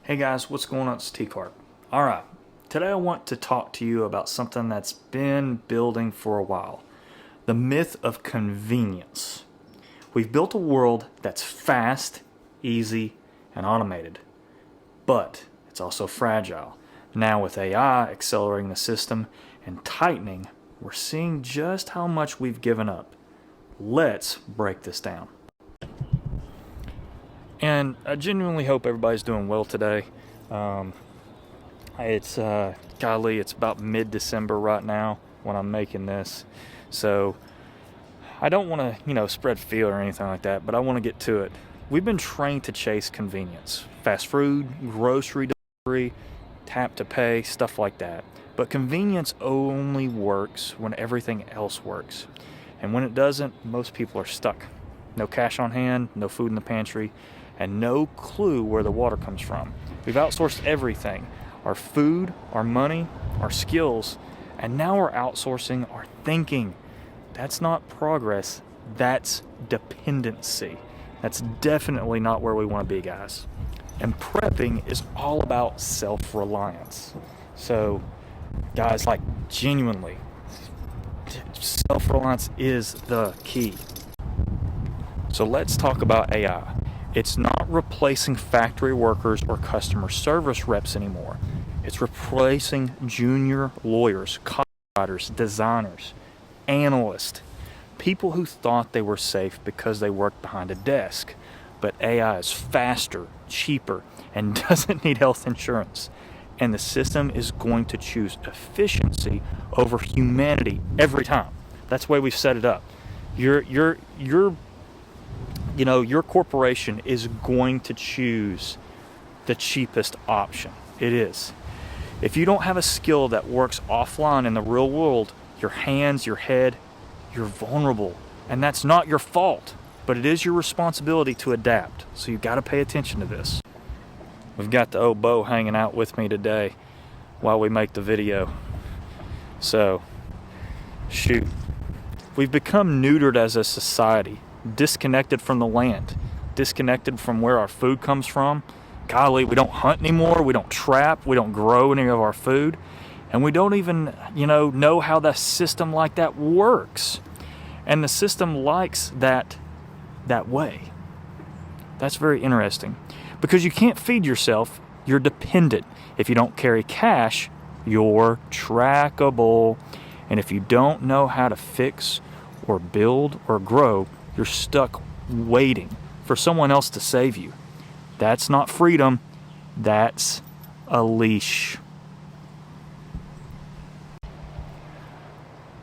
Hey guys, what's going on? It's TCARP. Alright, today I want to talk to you about something that's been building for a while. The myth of convenience. We've built a world that's fast, easy, and automated. But it's also fragile. Now with AI accelerating the system and tightening, we're seeing just how much we've given up. Let's break this down. And I genuinely hope everybody's doing well today. It's about mid-December right now when I'm making this. So I don't want to, spread fear or anything like that, but I want to get to it. We've been trained to chase convenience. Fast food, grocery delivery, tap to pay, stuff like that. But convenience only works when everything else works. And when it doesn't, most people are stuck. No cash on hand, no food in the pantry, and no clue where the water comes from. We've outsourced everything. Our food, our money, our skills, and now we're outsourcing our thinking. That's not progress, that's dependency. That's definitely not where we want to be, guys. And prepping is all about self-reliance. So, guys, genuinely, self-reliance is the key. So let's talk about AI. It's not replacing factory workers or customer service reps anymore. It's replacing junior lawyers, copywriters, designers, analysts, people who thought they were safe because they worked behind a desk. But AI is faster, cheaper, and doesn't need health insurance. And the system is going to choose efficiency over humanity every time. That's the way we've set it up. Your corporation is going to choose the cheapest option. It is. If you don't have a skill that works offline in the real world, your hands, your head, you're vulnerable. And that's not your fault, but it is your responsibility to adapt. So you've got to pay attention to this. We've got the old Bo hanging out with me today while we make the video. So, shoot. We've become neutered as a society. Disconnected from the land, disconnected from where our food comes from. Golly, we don't hunt anymore, we don't trap, we don't grow any of our food, and we don't even, know how the system like that works. And the system likes that way. That's very interesting. Because you can't feed yourself, you're dependent. If you don't carry cash, you're trackable. And if you don't know how to fix or build or grow, you're stuck waiting for someone else to save you. That's not freedom. That's a leash.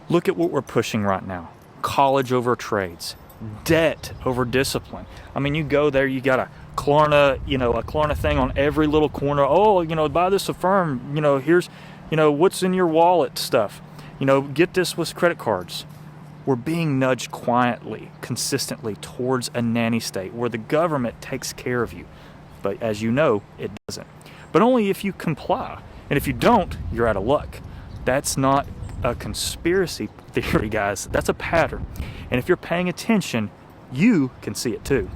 Look at what we're pushing right now. College over trades. Debt over discipline. I mean, you go there, you got a Klarna thing on every little corner. Oh, buy this Affirm. Here's, what's in your wallet stuff. Get this with credit cards. We're being nudged quietly, consistently towards a nanny state where the government takes care of you. But as you know, it doesn't. But only if you comply. And if you don't, you're out of luck. That's not a conspiracy theory, guys. That's a pattern. And if you're paying attention, you can see it too.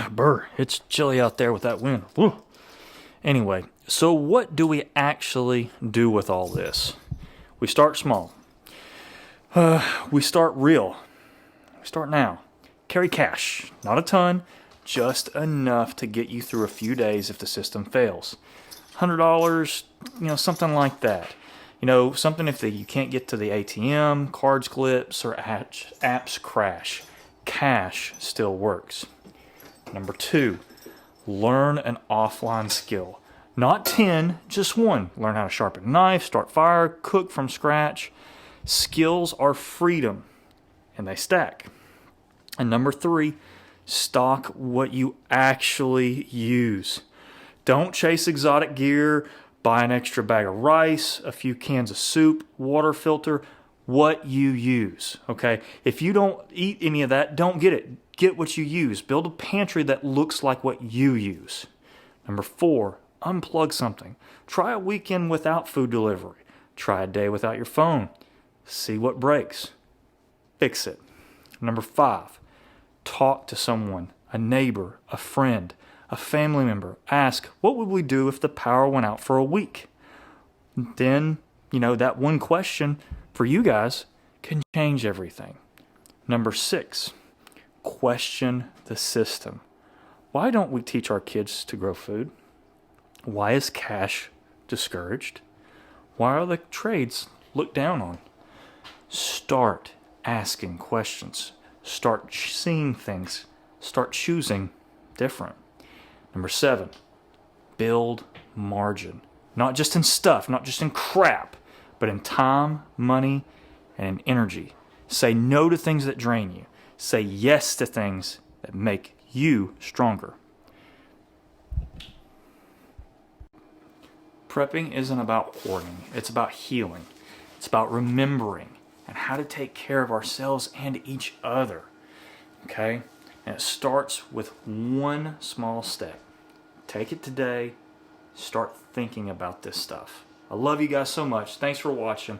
Brr, it's chilly out there with that wind. Woo. Anyway, so what do we actually do with all this? We start small. We start real. We start now. Carry cash. Not a ton, just enough to get you through a few days if the system fails. $100, something like that. Something if you can't get to the ATM, cards glitch, or apps crash. Cash still works. Number 2, learn an offline skill. Not 10, just one. Learn how to sharpen a knife, start fire, cook from scratch. Skills are freedom, and they stack. And number 3, stock what you actually use. Don't chase exotic gear, buy an extra bag of rice, a few cans of soup, water filter, what you use, okay? If you don't eat any of that, don't get it. Get what you use. Build a pantry that looks like what you use. Number 4, unplug something. Try a weekend without food delivery. Try a day without your phone. See what breaks. Fix it. Number 5, talk to someone, a neighbor, a friend, a family member. Ask, what would we do if the power went out for a week? Then, that one question for you guys can change everything. Number 6, question the system. Why don't we teach our kids to grow food? Why is cash discouraged? Why are the trades looked down on? Start asking questions. Start seeing things. Start choosing different. Number 7, build margin. Not just in stuff, not just in crap, but in time, money, and in energy. Say no to things that drain you. Say yes to things that make you stronger. Prepping isn't about hoarding. It's about healing. It's about remembering and how to take care of ourselves and each other. Okay? And it starts with one small step. Take it today. Start thinking about this stuff. I love you guys so much. Thanks for watching.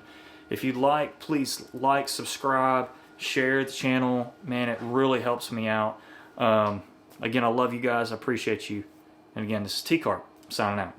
If you'd like, please like, subscribe, share the channel. Man, it really helps me out. Again, I love you guys. I appreciate you. And again, this is TCARP signing out.